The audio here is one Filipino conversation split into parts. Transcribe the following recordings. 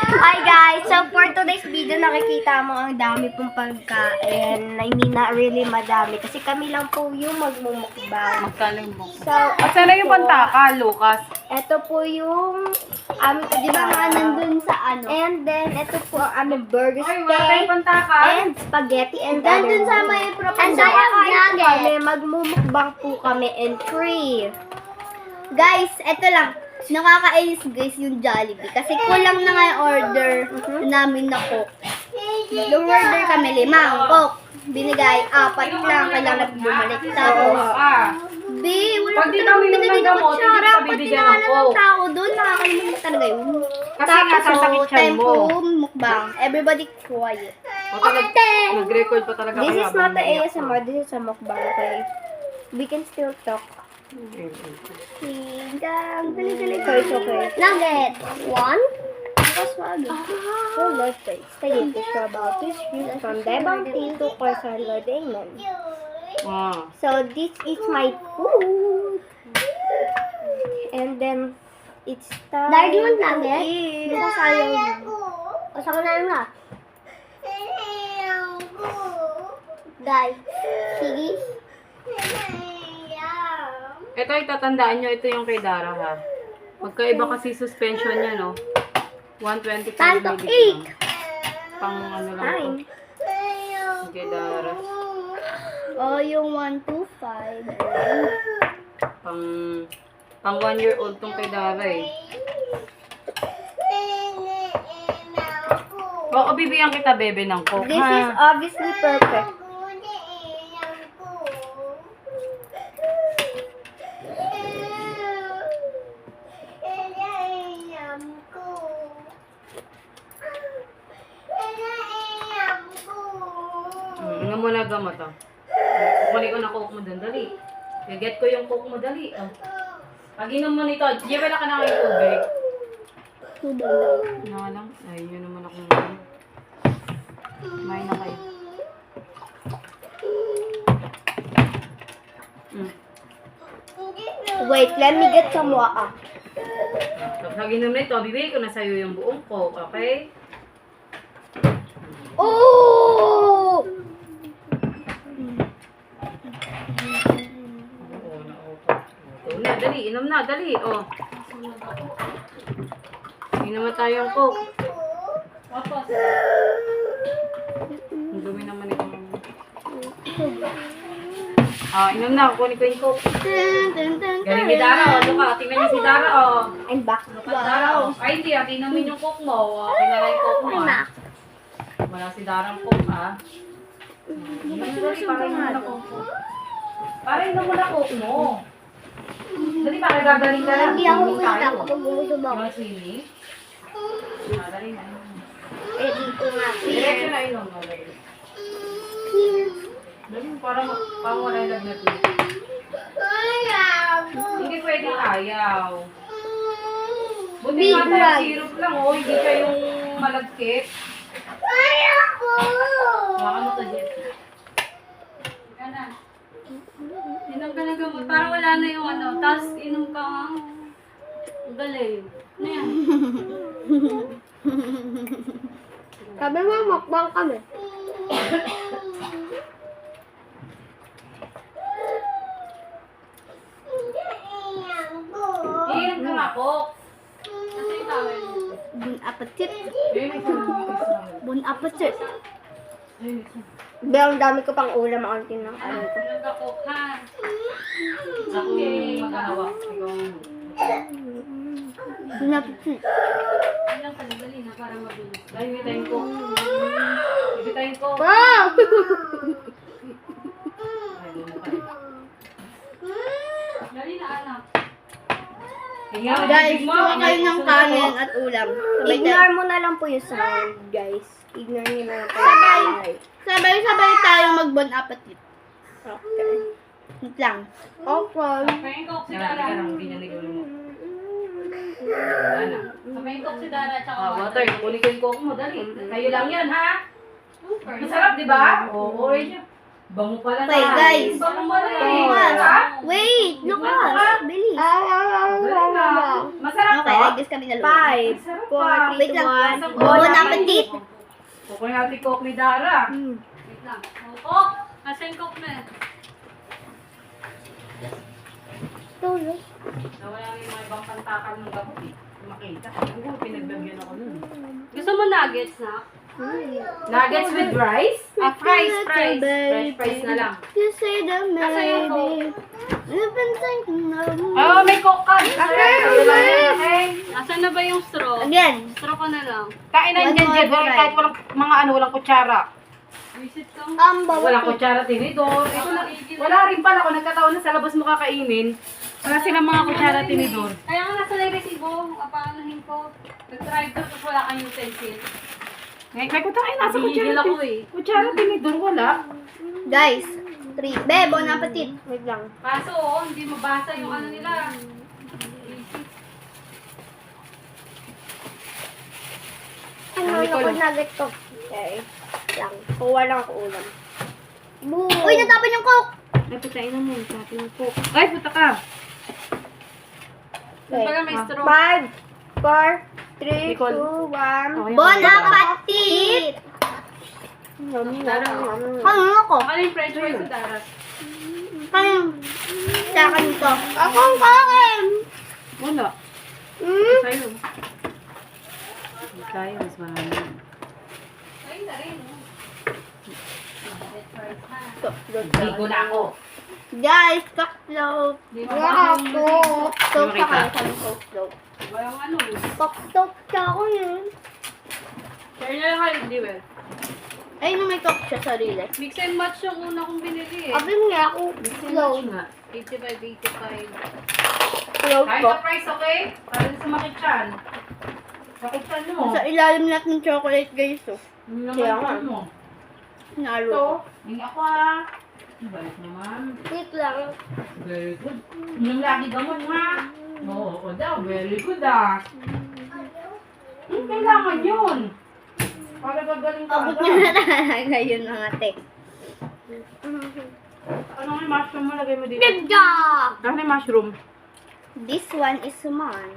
Hi guys! So for today's video, nakikita mo ang dami pong pagkain. I mean, not really madami. Kasi kami lang po yung magmumukbang. Magkaling mo. So, Sana yung pantaka, Lucas. ito po yung di ba nga nandun sa ano? And then, ito po ang aming burger Ay, wala tayong steak. pantaka. And spaghetti. And then, dun sa may proposal. And kami, magmumukbang po kami in 3. Guys, ito lang. Nakakainis guys yung Jollibee. Kasi kulang na nga yung order namin na Coke. Order kami 5 Coke. Binigay 4 lang. Kailangan bumalik. Tapos, wala Pag di pa kami talagang binigay ng na gamot, kutsara. hindi ka Pati bibigyan na ng ng Coke. tao doon. Nakakalimutan talaga yun. Kasi nga, sasakit siya time mo. po mukbang. Everybody quiet. Nag-record pa talaga This kami is not habang the umiyak. ASMR. This is a mukbang. Okay? We can still talk. Hinggang dali-dali ko. It's okay. Nugget. 1. Tapos wag. So, let's stay about this is from Debang Team to Corsalo Damon. Ah. So, this is my food. And then, it's time Dahil mo nugget? eat. Hindi ko sayang yun. O, saka na lang na. Guys, sige. Ito, itatandaan nyo, ito yung kay Dara, ha? Magkaiba kasi suspension niya, no? 125 Time to mg. eat. Pang ano lang Fine. to. Kay Dara. Oh, yung 125. Pang 1 year old tong kay Dara, eh. Oo, bibigyan kita, bebe, ng Coke, This is ha? obviously perfect. Nga muna gamot, ah. Kukunin ko na Coke mo dun, dali. I-get ko yung Coke mo, dali. Oh. Pag-inom mo nito, di ba na ka na kayo tubig? Ano nga lang? Ay, yun naman ako ngayon. Kumain na kayo. Wait, let me get some water. Pag nag-inom nito, bibigay ko na sa'yo yung buong Coke, okay? Oh! Oo, na-opo. Ito na, dali. Inom na, dali. Oh. Inom na tayong Coke. Ang dumi naman ito. Ah, inom na. Kukunin ko yung Coke. Galing ni Dara, oh. Ano ka? Tingnan niyo si Dara, oh. I'm back. Lukas Dara, oh. Ay, hindi, ah. Tinamin yung Coke mo. Kinala yung Coke mo, ah. Wala si Darang Coke, ah. Inom na, dali. Para inom na Coke. Para inom mo na Coke mo. Dali, para gagaling ka lang. Hindi ako Inom kumita tayo. kapag gusto ba. Yung sili. Ah, dali na. Eh, dito nga. Diretso na inom mo. Dali. Dali, para wala yung lagnat mo. Hindi pwedeng ayaw. Buti nga tayo syrup lang, oh. Hindi ka yung malagkit. Baka mo to, Jeff. Ika na. Inom ka na gamot. Parang wala na yung ano. Tapos inom ka nga. Ang galing. Ano yan? Sabi mo, mukbang kami. Iinom ka nga, Coke. Kasi yung tawel. Bon appetit. Ayun, Bon appetit. ayun. Ang dami ko pang ulam ang tinang ano ko. Inom ka, Coke, ha? Ako yung maghahawak. Ikaw ang Bon appetit. ilang ka, dali na para mabilis. Dahil may tayong Coke. May tayong Coke. Wow! Ay, doon na tayo. Dali na, anak. Hinga, Guys, bibig mo. kuha kayo ng Sunod kanin ako. at ulam. Ignore mo na lang po yung sound, guys. Ignore nyo na lang po yung sound. Sabay-sabay tayo mag-bon appetit. Okay. Wait lang. Okay. Sabayin ko si Dara. Hindi niya nigulo mo. Wala na. Sabayin ko si Dara at saka Water, kukunin ko yung Coke mo. Dali. Kayo lang yan, ha? Masarap, di ba? Oo, orange. Bango pala Okay, na. guys. Bango pala eh. Lukas. Sarap. Wait, Lukas. Bilis. Galing ah. Masarap Okay, to. I guess kami na luwas. 5, Masarap 4, pa. 3, Wait 2, lang. 1. Bon appetit. Kukunin natin coke ni Dara. Wait lang. Oh, Coke! Nasa yung Coke na? Tulog. Nawala na yung mga ibang pantakal ng gabi. Makita. Oo, pinagbagyan ako nun. Gusto mo nuggets na? Nuggets with rice? Fries. French fries na lang. You say the Nasa yung maybe. You've been thinking of me. Oh, may coke ka. Okay. Asan na ba yung straw? Again. Straw ko na lang. Kain na One dyan, more Jed. try. Kahit walang kutsara. Visit ka. Walang kutsara, tinidor. Ito na, wala rin pala kung nagkataon na sa labas mo kakainin. Wala silang mga kutsara, tinidor. Kaya nga nasa na yung resibo. Paanahin ko. Nag-drive ko tapos wala kang utensil. Ngayon, kaya kutsara, nasa Bihigil kutsara. ako eh. Kutsara, tinidor, wala. Guys, 3. Be, bon appetit. Wait lang. Kaso, hindi mabasa yung ano nila. Ano ako nugget ko? Okay. Lang. Kuha lang ako ulam. Boo! Uy, natapon yung coke. Ay, putayin na mo. Sabi mo po. Ay, puta ka. Pagka may straw. 5, 4, 3, Nicole. 2, 1. Okay, Bon okay. appetit. Ano ako? Ano yung french fries sa Dara? Ano? Sa akin ito. Ako ang kain! Wala. Hmm? Sa'yo. Sa'yo, mas marami. Ayun na rin. Oh. Ligo na ako. Guys, coke slope. Di Wala mabasa yung ako. Coke Hindi sa makita. kayo sa coke slope. Iba yung ano. Tok-tok ka ako yun. Share na lang kayo, di ba? Ay, no, may coke siya sarili. Mix and match yung una kong binili eh. Abim nga ako. Slow. nga. 85. Slow Kain ko. ka price, okay? Para din sa makichan. Makichan mo. Sa ilalim natin ng chocolate, guys. Oh. Yung Kaya naman nga. mo. Nalo. Ito. Hindi ako ah. Balik naman. Wait lang. Very good. Yung lagi gamot ha. Oo daw. Very good ah. Kailangan yun. Para gagaling ka Abot agad. niya na talaga yun, mga tek. Ano yung mushroom mo? Lagay mo dito. Good job! Ano yung mushroom? This one is mine.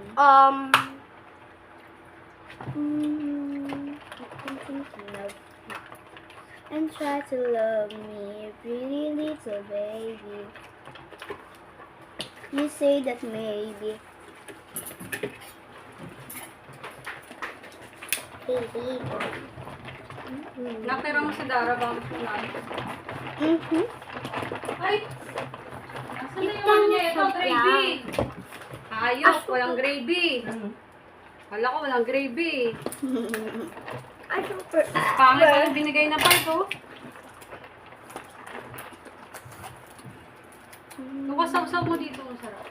And try to love me, pretty little baby. You say that maybe. Nakira mo si Dara ba? Mm-hmm. Ay! Asan na yung ano niya? Ito, gravy! Ayos, walang gravy. Kala ko walang gravy. Ay, super. Pangit pala binigay na pa ito. Lukasaw-saw mo dito, masarap.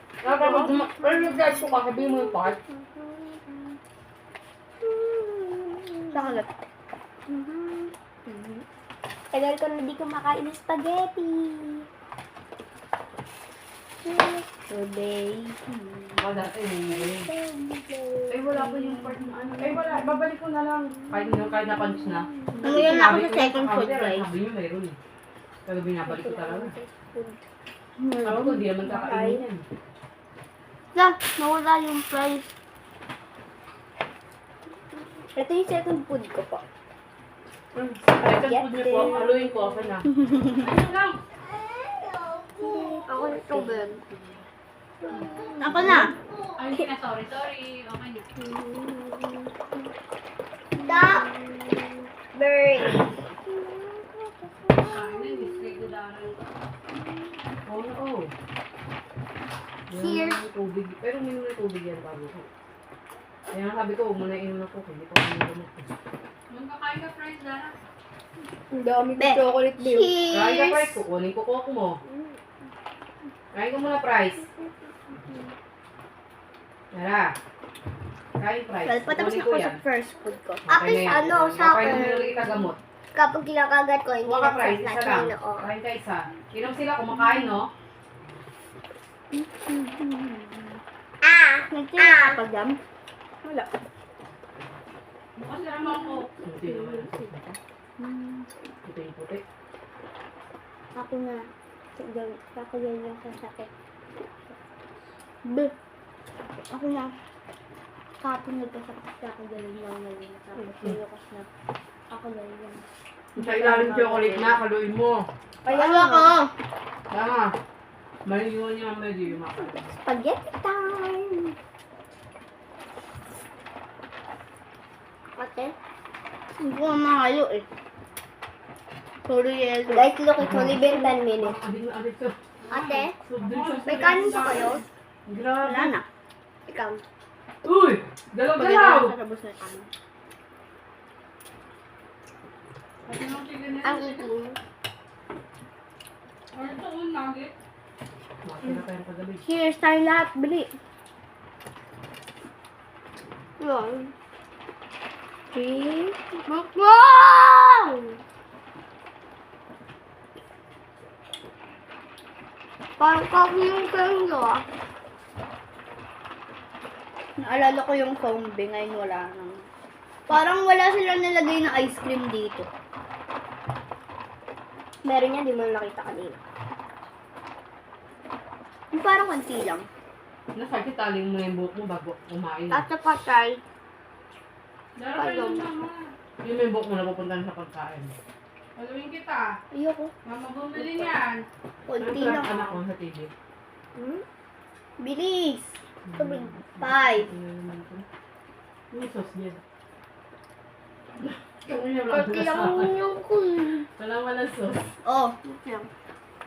Pero nag-guys ko kakabi mo yung part. Chocolate. Tagal ko na di kumakain ng spaghetti. So, baby. Wala eh, wala pa yung part na ano. Eh, wala. Babalik ko na lang. Kahit na-punch na. Ngayon na ako sa Sinabi ko second yung food, counter, guys. Sabi niyo meron eh. Pero binabalik ko talaga. Hmm. Sabi ko, di naman kakainin yan. Nawala yung price. Ito yung second food ko po. Second food niyo po, haluin ko. Okay na. Ano lang? Ako ito, Ben. Ako na. Ay, hindi na, sorry. Okay na. Stop! Bird. Ay, na-mistake na Dara. Oo. Cheers. Yung tubig. Pero uminom na tubig yan bago ko. Kaya nga sabi ko, huwag mo na inom na po. Hindi ko uminom na. Nung kakain ka, fries, Dara. Ang dami ko Be. chocolate din. Kain ka Cheers! price, kukunin ko coke mo. Kain ka muna price. Tara. Kain price. Well, patapos Kukunin ako ko sa yan. first food ko. Apis, na yan. ano, sa Kain akin. mo nila kita gamot. Kapag kinakagat ko, hindi Huwag ka price, isa lang. na oh. Kain ka isa. Inom sila, kumakain no? Nagtira ka pa jam? Wala. Bukas na naman ako. Puti naman. Puti yung puti. Ako na. Ako yung sasakit. Bleh. Ako na. Kapon na to sa kakagaling lang ngayon. Tapos nilukas na. Ako na yun. Sa ilalim chocolate na, kaluin mo. Ayan ako! Tama. Maliwan niya ang medyo yung makain. Spaghetti time! Ate? Hindi ko mahalo eh. Sorry, Yeso. Guys, look, it's only been 10 minutes. Adik ka. Ate, may kanin pa kayo? Grabe. Wala na. Ikaw. Uy! Galaw-galaw! Sarabos na kami. Ang itin. Or ito un nugget. Makina tayo pagabi. Cheers tayo lahat. Bili. Yun. 3. Wow! Parang coffee yung kendo ah. Naalala ko yung zombie. Ngayon wala nang. Parang wala silang nilagay na ice cream dito. Meron yan, di mo nakita kanina. Yung parang konti lang. Nasakit taling mo yung buhok mo bago kumain. At sa patay, Darating yung mama. Yung may buhok mo na pupunta sa pagkain. Paluin kita. Ayoko. Mama bumili niyan. Konti Ano lang. anak ko sa TV? Bilis. tubig. 5. Yung sauce niya. Konti lang yung cool. Walang sauce. Oh.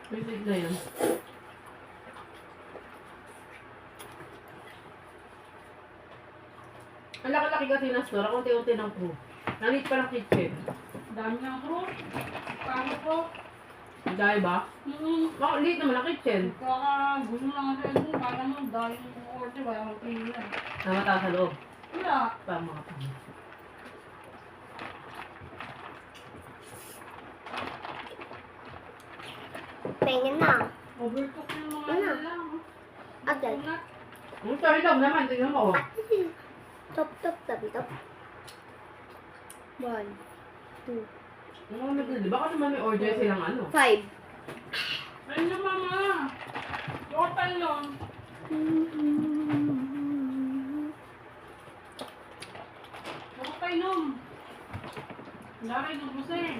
Basic na yun. Ang laki-laki kasi ng store, ang unti-unti ng crew. Nanit pa ng kitchen. Dami ng crew. Paano po? Dahil ba? Bakit liit naman ang kitchen? Kaka gusto lang kasi kung kala mo dahil yung order wala akong pilihan. Namataw sa loob. Wala. Pa mga pang. Pengen na. Overcook yung mga Wala. lang. Agad. Ang sorry daw naman, tingnan mo. Oh. Top, top, tabi, top. 1. 2. Ang mga nagdali, baka naman may order silang ano. 5. Ayun na mama. Total lang. Huwag ka inom. Lari, gubusin.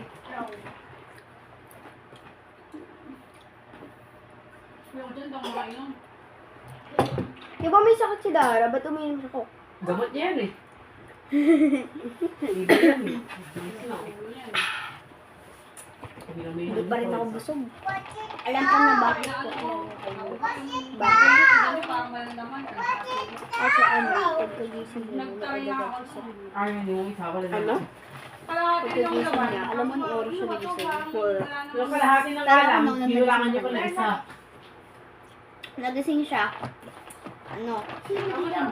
Yung dyan, daw makainom. Di ba may sakit si Dara? Ba't uminom ako? Gamot niya yan eh. Libre yan eh. Bilis na. Hindi pa rin ako busog. Alam ko na bakit ko. Bakit? Dami parang malandaman. Kasi ano, pagkagising mo, Nagtry na ako. Ay, yung isa wala na. Ano? Kalahati lang Pagkagising naman. niya, alam mo yung oras siya nagising? 4. Yung kalahati ng Tara, alam, ano, kinulangan niya pa ng isa. Nagising siya. Ano? Uy, uminom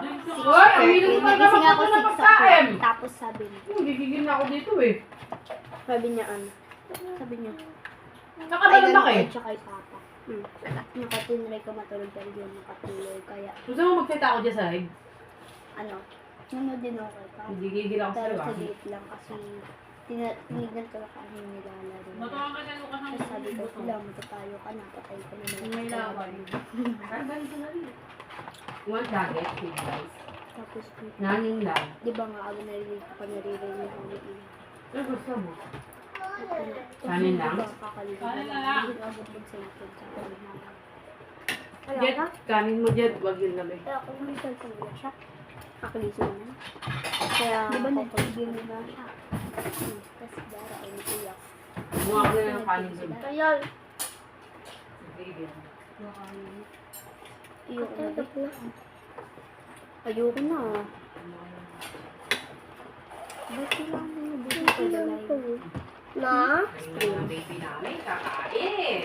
ka na Nagising ako ng 6 pagkain. o'clock. Tapos sabi niya. Gigigil na ako dito eh. Sabi niya ano. Sabi niya. Nakadala ba kayo? Siya kay Papa. Nakatinry ko matulog pero hindi nakatulog. Kaya, Gusto mo magsalita ako dyan sa live? ano, nanood din ako kay Papa. Gigigil ako Pero sa'yo sa ah. liit lang kasi tinignan ko lang kami nilalaro. Matuwang ka sa lukas ng Tapos sabi ko, sila, matatayo ka na, patay ko naman. May laban. Want nugget, hey guys. Tapos, Naning lang. di ba nga, ako narinig ko pa naririnig ko yung Ano gusto mo? Kanin lang? Kanin na lang. Hindi ko agad mag-sentence sa kanin lang. Wala Jet, ka? kanin mo Jet, wag yun na may. Kaya kung may cellphone na siya. Kakagising na. Kaya, Di ba nagpagigil na siya? Tapos Dara ay naiyak. Buha ko na ng kanin doon. kaya, Sige. Ayoko na. tapos na. Ayoko na. Ba't lang nabusin ko na live? Na? Ayun ang baby namin, kakain.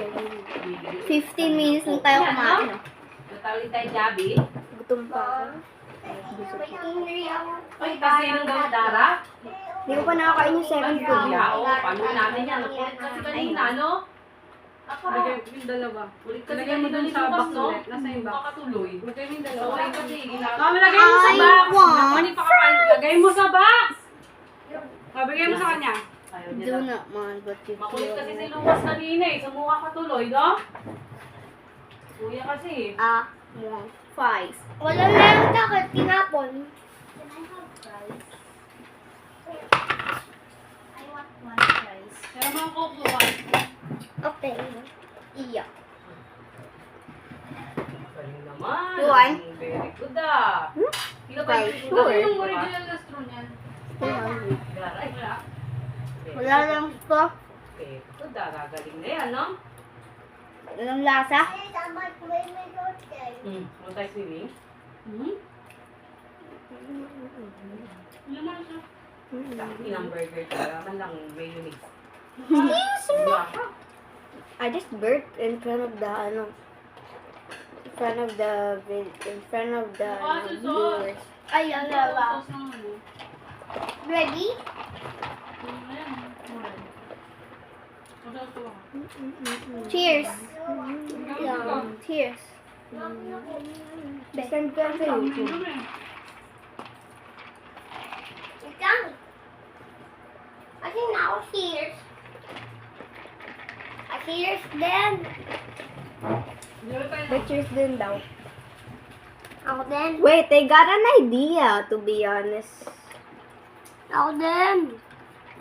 15 minutes lang tayo kumain. no? Natawin tayo, Jabi. Gutom pa ako. Ay, kasi nung gawin Dara. Hindi ko pa nakakain yung 7 food. Kaya, oo, paano namin yan? Nakulit kasi kanina, no? Ako. Lagay yung dalawa. Ulit kasi Lagay mo dun kanina sa bukas, box no? ulit. Nasa yung box. Makatuloy. Lagay mo yung So, dalawa. ay kasi, Mami, lagay mo sa I box. want. Mani pa kapain. Lagay mo sa box. Bigay mo sa kanya. Ay, Ayaw niya Do lang. not mind what you Makulit feel. kasi si Lucas kanina eh. Sumuha ka tuloy, no? Kuya kasi. More fries. Wala na yung takot, tinapon. Pero mga coke buwan. Okay. Iya. Galing naman. You want? Very good ah. Sino ba Okay, yung sure. Yung original na straw niyan. Ay, wala. Wala lang ito. Very good ah. Gagaling na yan, no? Walang lasa. Ano tayo swimming? Laman siya. Inang burger talaga. Man lang mayonnaise. Wala. I just burped in front of the viewers. Ay, ang lala. Sauce ng ano. Ready? Ayan. Sauce to. Cheers. Yeah. Cheers. Send ko sa YouTube. Ikaw. I think now here's. Here's then. Cheers din daw. Ako din. Wait, I got an idea, to be honest. Ako din.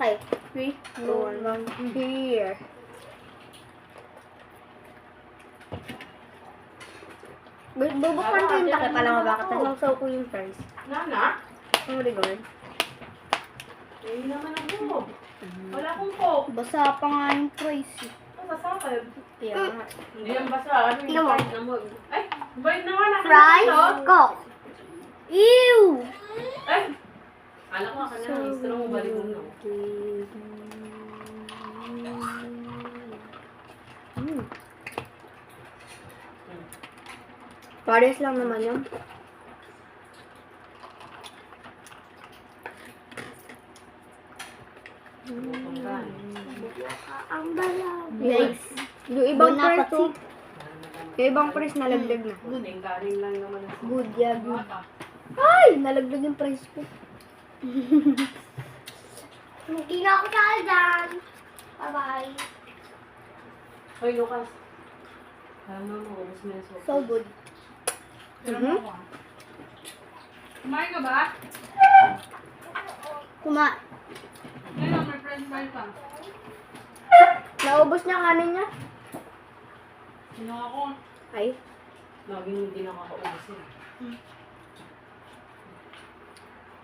Okay, 3, 2, 1, here. Bubuksan ko yung takip, alam mo bakit? Nasasaw ko yung fries. Nana? Ang rigor. Hindi naman ako. Wala akong coke. Basa pa nga yung fries. Ano ba sa akin? Kaya nga. Hindi yan basa. Ano yung Tingnan mo. kahit na mo? Ay, bait na nga. Nakain Fries, na ito. Coke. Ew! Ay! Kala ko ka na. Istro mo balik mo na. Pares lang naman yun. Ang balaw. Guys, yung ibang Wala fries pa oh. Yung ibang fries nalaglag na. Good. Galing lang naman. Good, yeah, good. Ay! Nalaglag yung fries ko. Hindi na ako saan dyan. Bye-bye. Hoy, Lucas. Tama mo. Ubus mo yung sopa. So good. Pero ako. Kumain ka ba? Ngayon, may french fry pa. Naubos niya kanin niya. Sino ako? Ay. Laging hindi nakakaubos yun.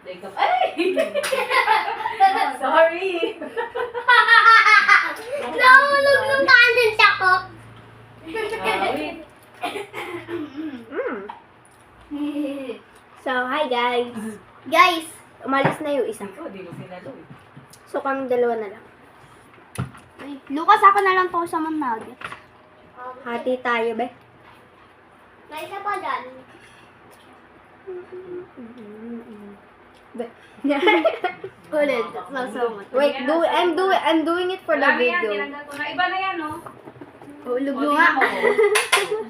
Like up. Ay! Sorry! Nahulog yung kanin sa ko. Wait. So, hi guys. Guys, umalis na yung isa. Ikaw, di mo sinalo eh. So, kami dalawa na lang. Lucas, ako na lang po sa mga nuggets. Hati tayo, be. May isa pa dyan. Be. Ulit. So much. Wait, I'm doing it for the Wala na yan, video. tinanggal ko na. Iba na yan, no? Hulog O, mo nga. tingnan mo.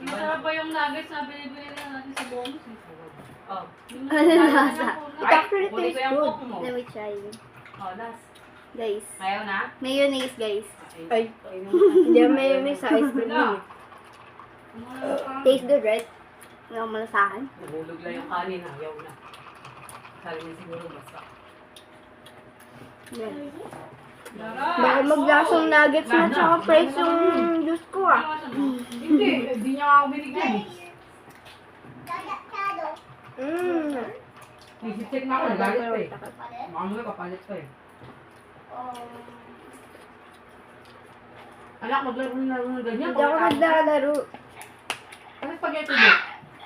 Masarap pa yung nuggets na binibili na natin sa bonus. Eh. Oh. Ano lasa? It Ay, actually kunin ko tastes yung good. coke mo. Let me try. Oh, last. Guys. Ayaw na? Mayonnaise, guys. Ay. Hindi ang mayonnaise sa ice cream yun eh. Taste good, right? Wala mo sa akin. Nahulog lang yung kanin. Ayaw na. Sabi niya siguro basta. Yan. Lara! Baka maglasang nuggets na tsaka fries yung juice ko ah. Hindi. Hindi niya ako binigyan eh. Isi-check na ako. Galit pa eh. Baka mo kapalit pa eh. Anak, maglaro na ng ganyan. Hindi ako naglalaro. Ano spaghetti mo?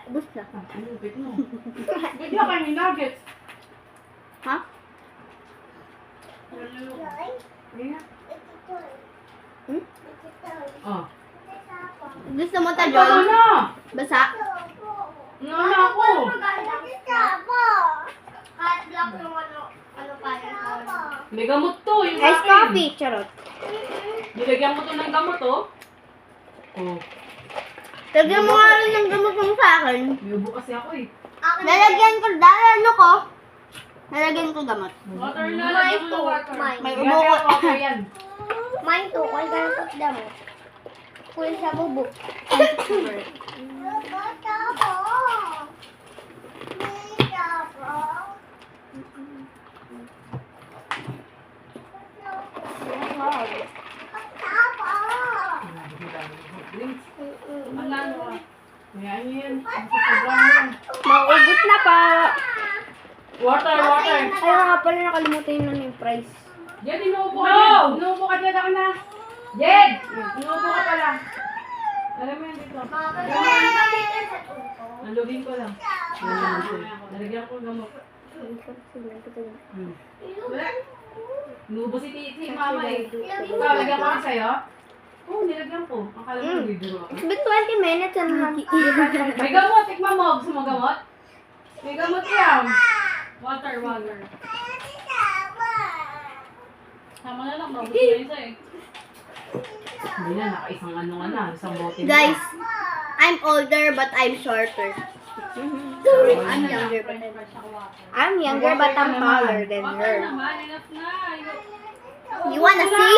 Ubus na. Ano, pit mo. Pwede ako yung nuggets. Ha? Ayan. Hmm? Oh. Gusto mo ta, Ito Joy? na! Basa? Ano na ako? Kahit black yung ano pa rin. May gamot to. Yung Ice akin. coffee, charot. Nilagyan mo to ng gamot oh. Oh. Lagyan mo nga rin ng gamot mo sa akin. May ubo kasi ako eh. Nalagyan ko dahil ano ko? Nalagyan ko gamot. Water na lang Mine yung to. water. Mine. May Yan, ubo ko. water yan. Mine to. Kung gano'n ko damo. Kung sa bubuk. Manalo ka. Yan yun. Sobrang yan. Maugot na pa. Water, water. Ay, nga pala nakalimutan yun yung price. Jed, inuupo ka dyan. Inuupo ka dyan ako na. Jed! Inuupo ka pala. Alam mo yan dito. Nalugin ko lang. Nalagyan ko ng gamot. Inuubo si mama eh. Ikaw, lagyan ko lang sa'yo? Oo, nilagyan ko. Akala mo bibiro ako. It's been 20 minutes and May gamot, tikman mo. Gusto mo gamot? May gamot yan. Water, water. Tama na lang, mabot na isa eh. Hindi na, nakaisang ano nga na. Isang bote na. Guys, I'm older but I'm shorter. I'm younger but I'm taller than Water her. naman, enough na. You wanna see?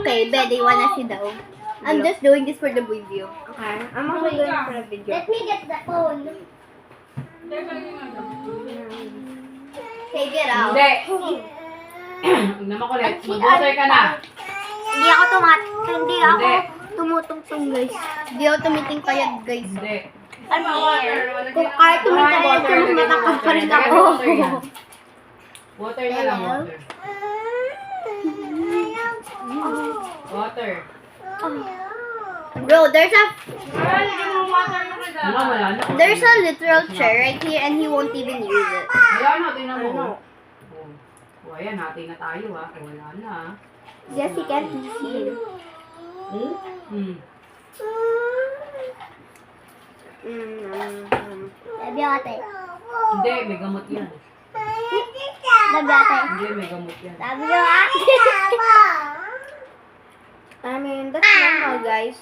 Okay, bet you wanna see daw. I'm just doing this for the video. Okay, I'm also doing it for the video. Let me get the phone. Teka, yung ano. Take it out. Hindi. Huwag na makulit. Mag-water ka na. Hindi ako tumutungtong guys. Hindi ako tumiting payag guys. Hindi. Ano kung kahit tumiting ako, mas matakap pa rin ako. Water na lang, water. Water. Bro, there's a Wala, wala na. there's a literal chair right here and he won't even use it. Wala na, tingnan mo. Oh, ayan, hati na tayo ha. Wala na. Yes, he can't see. Hmm? Sabi ate. Hindi, may gamot yan. Sabi ate. Hindi, may gamot yan. Sabi ate. I mean, that's normal guys.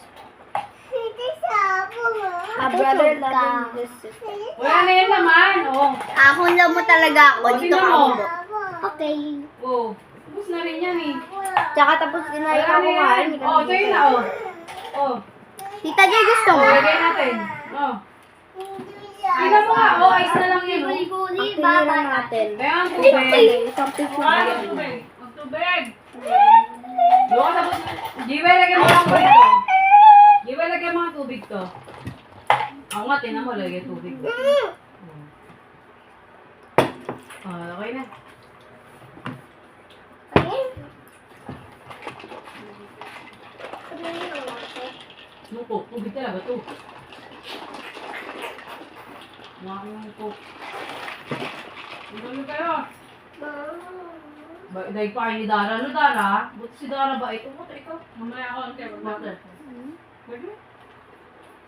A brother loving his sister. Wala na yan naman. Oh. Akong lang mo talaga ako. Dito ka mo. ako. Okay. Oh. Tapos na rin yan eh. Tsaka tapos kinain Wala ako na nga. yan. Oh, sa'yo na oh. Oh. Tita Jay, gusto mo? Lagay natin. Oh. Tingnan mo nga. Oh, ice na lang yun. Oh. Guli-guli. Ang tinira natin. Kaya ang tubig. Isang piece na Wala, yan. magtubig. Magtubig. Doon tapos. Jiwe, lagyan mo lang ko ito. Jiwe, lagyan mo ang tubig to. Ako nga, tinan mo, lagyan tubig. Oh, okay na. Yung coke, tubig talaga to. Mga yung coke. Ano kayo? Dahil pa kayo ni Dara. Ano Dara? Buti si Dara ba? Ito mo, ikaw. Mamaya ako ang tebo. Water. Pwede?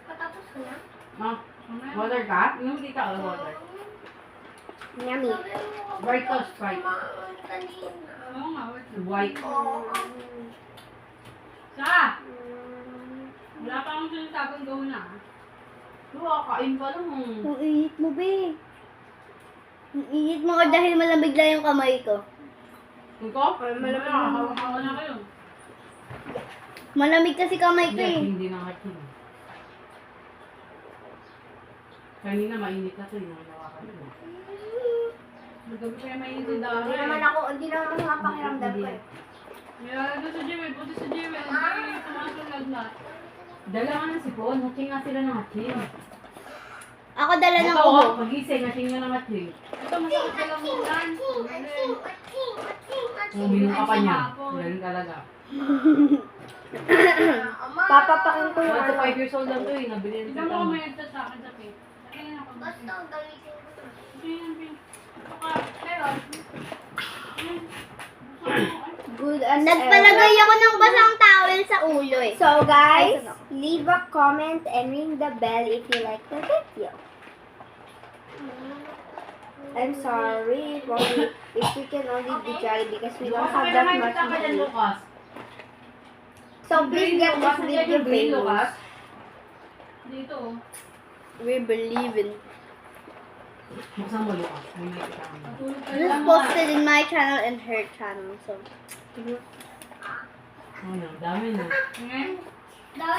Patapos ko na. Ah, Mamaya. water ka? Inom dito ka water. Yummy. Sprite to, Sprite. Oo nga, wait. White. Sa! Wala pa akong sinasabang gawin na. Kain pa lang. Ang init mo, be. Ang init mo ko dahil malamig lang yung kamay ko. Ikaw? Mamaya, hawak-hawa na kayo. Malamig kasi kamay ko Hindi, eh. hindi na ngayon. Kanina mainit na to yung nagawa ka rin. Magabi pa yung mainit yung dahil. Hindi naman ako napakiramdam ko eh. Nilala doon sa Jewel, buti sa Jewel. Hindi tumasunod na. Dala nga ng sipon. Hatching nga sila ng hatching. Ako dala ng Ito, ubo. pagising, hatching nga ng hatching. Ito, masakit sa lamunan. Uminom ka pa niya. Galing talaga. Papapakin ko yung 1 to ano. 5 years old lang to eh. Nabili Ito nila mo kami. may nagsa sa akin sa pin. Ayan ako. Basta gamitin ko to. Ayan, pin. Baka, pero. Good as Nagpalagay ako ng basang towel sa ulo eh. So guys, leave a comment and ring the bell if you like the video. I'm sorry if we can only be jolly because we don't have that much money. Lucas. So please get this video famous. Dito, oh. We believe in. Buksan mo, Lucas. May may kita mo. This is posted in my channel and her channel. So, Ano, dami na.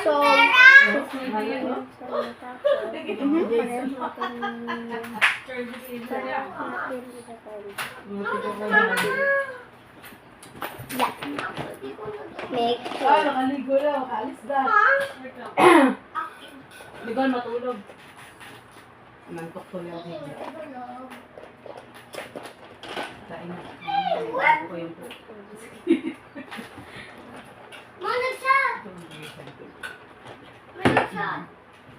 so, make sure. Nakaligo na. Makaalis na. Ligon, matulog. Nantok ko lang. Kain na. Bago ko yung po.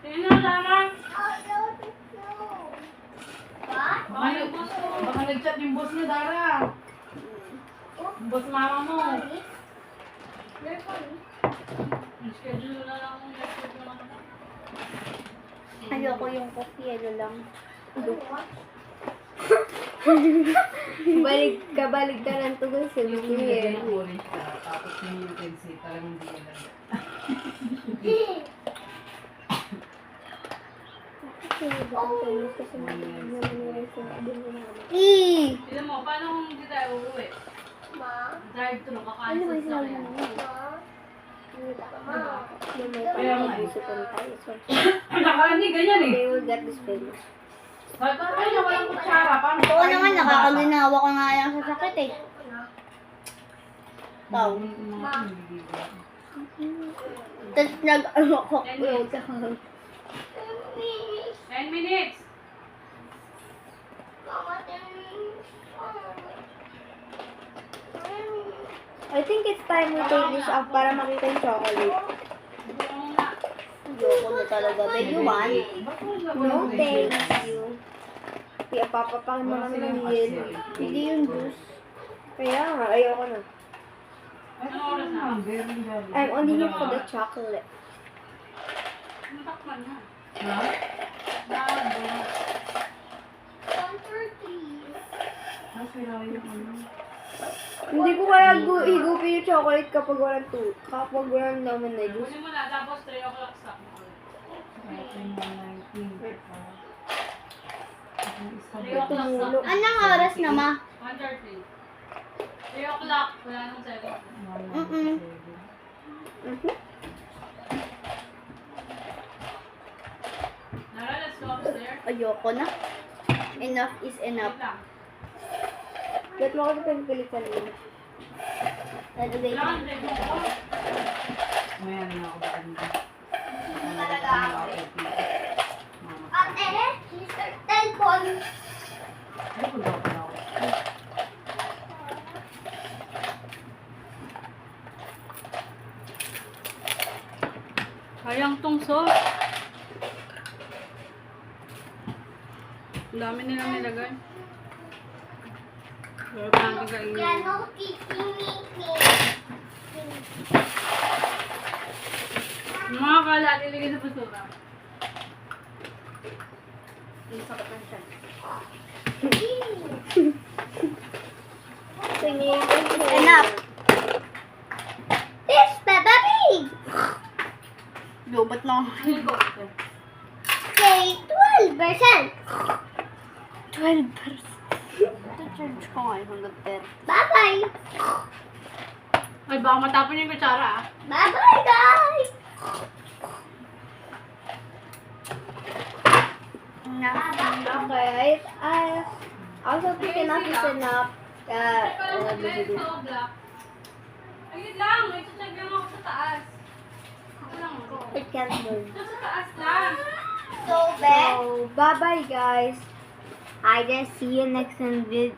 Sino naman? Baka nag-chat yung boss niya, Dara. Boss mama mo. Schedule na lang kung next week na lang. Ayoko yung coffee, ano lang. Balik ka lang to guys. Yung nilagay ng orange ka, tapos yung utensil, talagang hindi nila. Tignan mo, paano kung hindi tayo uuwi? Drive to, kakancel sa kaya. Kaya nga eh. They Nakakandi, ganyan eh. will get this famous. Sabi ko, ay, walang kutsara. Paano Oo naman, kakainin ng bata? nakakaginawa ko nga lang sa sakit eh. Wow. Tapos nag-ano ko. 10 minutes! I think it's time we take this off para makita yung chocolate. Ayoko na talaga. Babe, you want? No, thank you. Kaya papapakin mo kami ng yelo. Hindi yung juice. Kaya nga, ayoko na. Anong oras na? I'm only here for the chocolate. Matakman na. Ha? Hindi ko kaya higupin yung chocolate kapag walang naman na juice. Kunin mo na, tapos 3 o'clock stop mo. 3 o'clock Tumulo. stop. Anong oras na ma? 1:30. 3 o'clock, wala nang 7. Nara, let's go upstairs. Ayoko na. Enough is enough. Wait lang. Ba't mo kasi pagpilit kanina? Kailangan break mo ko. May ano na ako ba kanina? Ay, punta ko na ako. Sayang tong sauce. Ang dami nilang nilagay. Pero natin kainin. Yung mga kalat, iligay sa basura. Enough. This Peppa Pig. Lobat na. Say 12%. 12%. Charge ko nga yung Bye-bye. Ay, baka matapon yung kutsara ah. Bye-bye, guys. Okay. I also think enough is enough. Black. Ayun lang, may check lang ako sa taas. Ako lang. It can't burn. Sa taas lang. So, bye-bye, guys. I just see you next video.